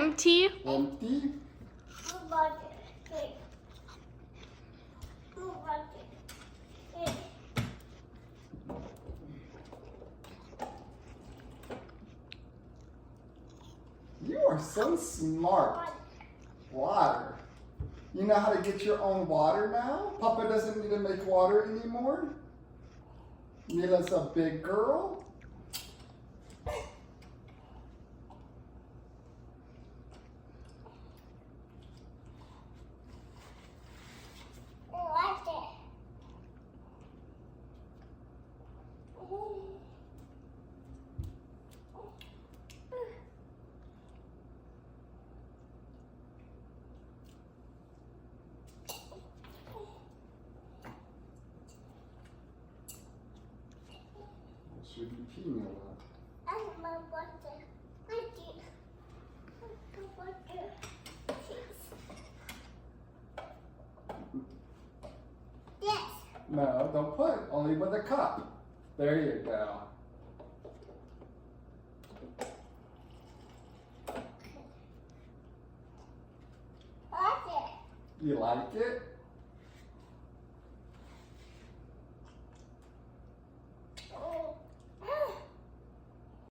Empty. Empty. You are so smart. Water. You know how to get your own water now? Papa doesn't need to make water anymore? Mila's a big girl. Should be pee, Mila. Yes. No, don't put. Only with a cup. There you go. Like it. You like it?